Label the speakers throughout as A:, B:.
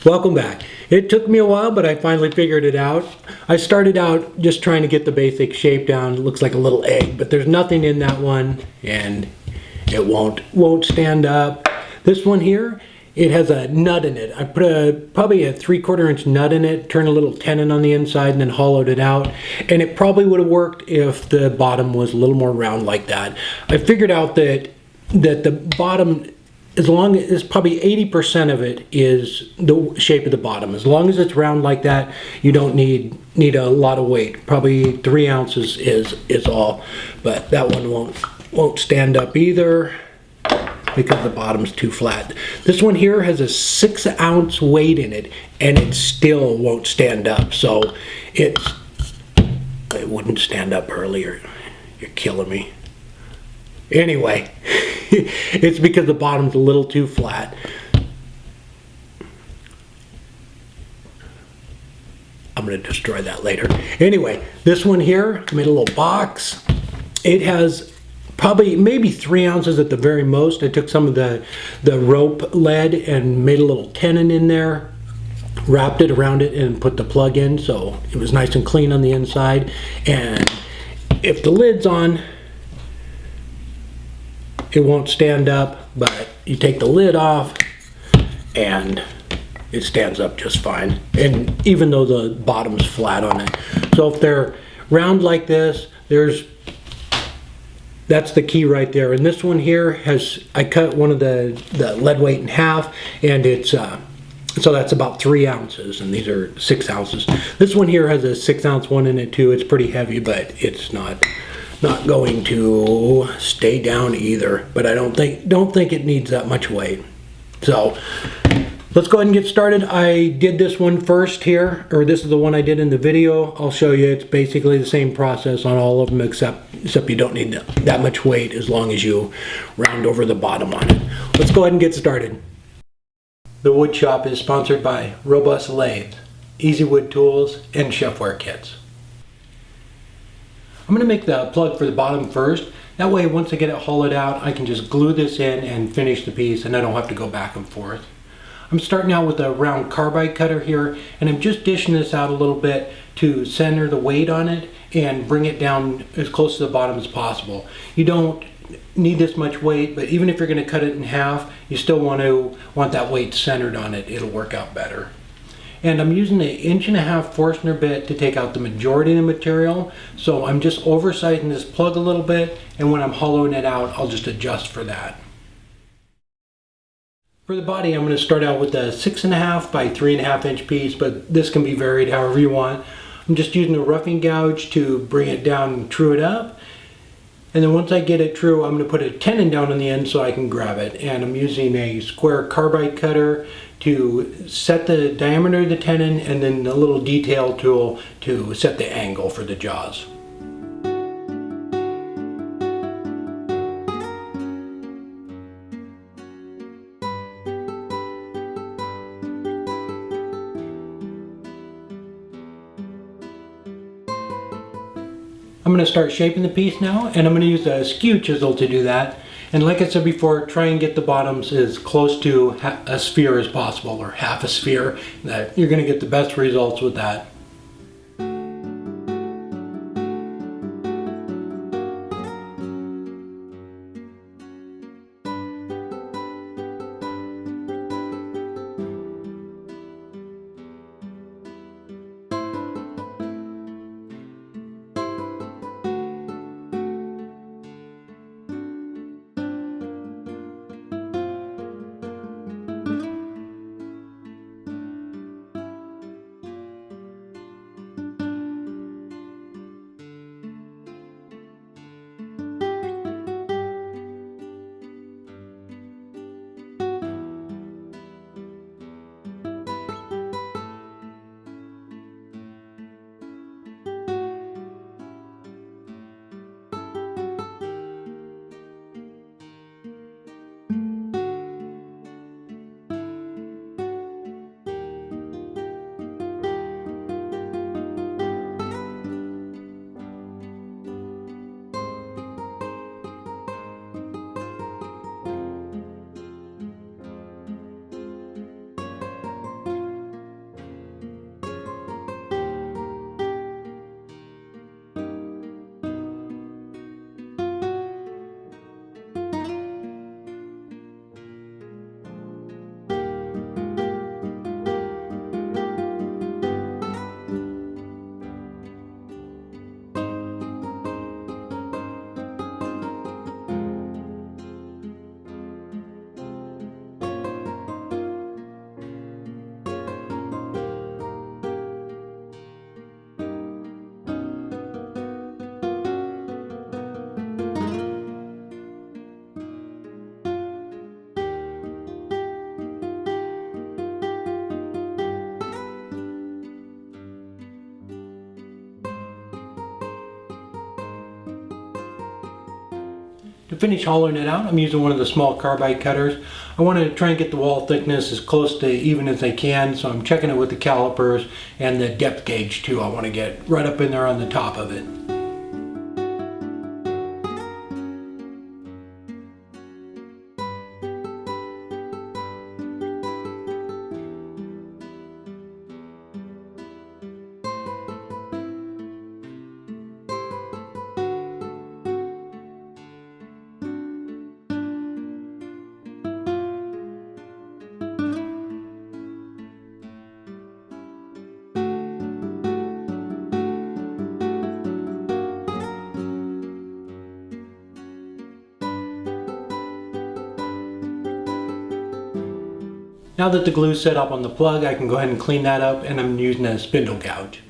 A: Welcome back. It took me a while, but I finally figured it out. I started out just trying to get the basic shape down. It looks like a little egg, but there's nothing in that one, and it won't stand up. This one here, it has a nut in it. I put probably a 3/4 inch nut in it, turned a little tenon on the inside, and then hollowed it out. And it probably would have worked if the bottom was a little more round like that. I figured out that the bottom, as long as probably 80% of it is the shape of the bottom. As long as it's round like that, you don't need a lot of weight. Probably 3 ounces is all. But that one won't stand up either because the bottom's too flat. This one here has a 6 ounce weight in it, and it still won't stand up. So it wouldn't stand up earlier. You're killing me. Anyway, it's because the bottom's a little too flat. I'm going to destroy that later. Anyway, this one here, I made a little box. It has probably maybe 3 ounces at the very most. I took some of the rope lead and made a little tenon in there, wrapped it around it, and put the plug in so it was nice and clean on the inside. And if the lid's on, it won't stand up, but you take the lid off and it stands up just fine. And even though the bottom's flat on it. So if they're round like this, that's the key right there. And this one here I cut one of the lead weight in half, and it's so that's about 3 ounces, and these are 6 ounces. This one here has a 6 ounce one in it too. It's pretty heavy, but it's not going to stay down either, but I don't think it needs that much weight. So let's go ahead and get started. I did this one first here, or this is the one I did in the video. I'll show you. It's basically the same process on all of them, except you don't need that much weight as long as you round over the bottom on it. Let's go ahead and get started. The wood shop is sponsored by Robust Lathe, Easy Wood Tools, and Chefware Kits. I'm going to make the plug for the bottom first. That way, once I get it hollowed out, I can just glue this in and finish the piece, and I don't have to go back and forth. I'm starting out with a round carbide cutter here, and I'm just dishing this out a little bit to center the weight on it and bring it down as close to the bottom as possible. You don't need this much weight, but even if you're going to cut it in half, you still want that weight centered on it. It'll work out better. And I'm using an 1.5" Forstner bit to take out the majority of the material. So I'm just oversizing this plug a little bit, and when I'm hollowing it out, I'll just adjust for that. For the body, I'm going to start out with a 6.5 by 3.5 inch piece, but this can be varied however you want. I'm just using a roughing gouge to bring it down and true it up. And then once I get it true, I'm going to put a tenon down on the end so I can grab it. And I'm using a square carbide cutter to set the diameter of the tenon, and then a little detail tool to set the angle for the jaws. I'm going to start shaping the piece now, and I'm going to use a skew chisel to do that. And like I said before, try and get the bottoms as close to a sphere as possible, or half a sphere. You're going to get the best results with that. To finish hollowing it out, I'm using one of the small carbide cutters. I want to try and get the wall thickness as close to even as I can, so I'm checking it with the calipers and the depth gauge too. I want to get right up in there on the top of it. Now that the glue's set up on the plug, I can go ahead and clean that up, and I'm using a spindle gouge.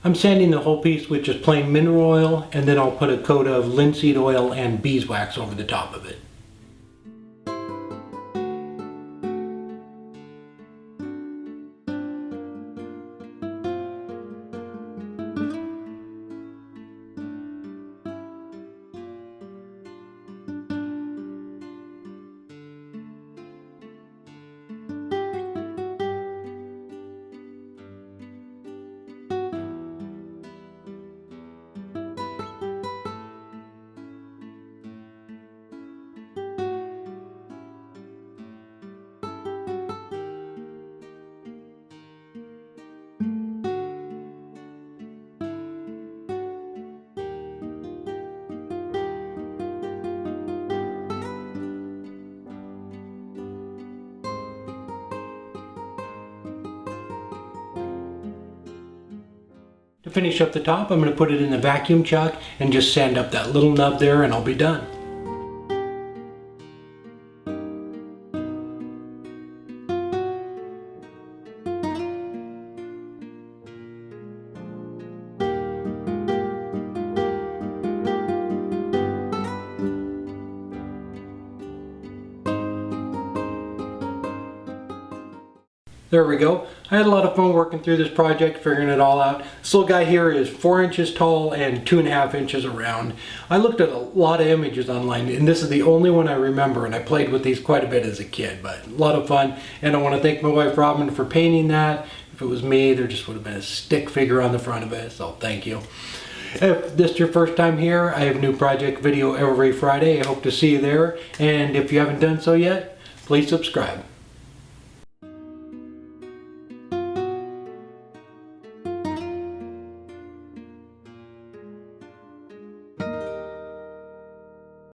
A: I'm sanding the whole piece with just plain mineral oil, and then I'll put a coat of linseed oil and beeswax over the top of it. To finish up the top, I'm going to put it in the vacuum chuck and just sand up that little nub there, and I'll be done. There we go. I had a lot of fun working through this project, figuring it all out. This little guy here is 4 inches tall and 2.5 inches around. I looked at a lot of images online, and this is the only one I remember, and I played with these quite a bit as a kid, but a lot of fun. And I want to thank my wife Robin for painting that. If it was me, there just would have been a stick figure on the front of it, so thank you. If this is your first time here, I have a new project video every Friday. I hope to see you there, and if you haven't done so yet, please subscribe.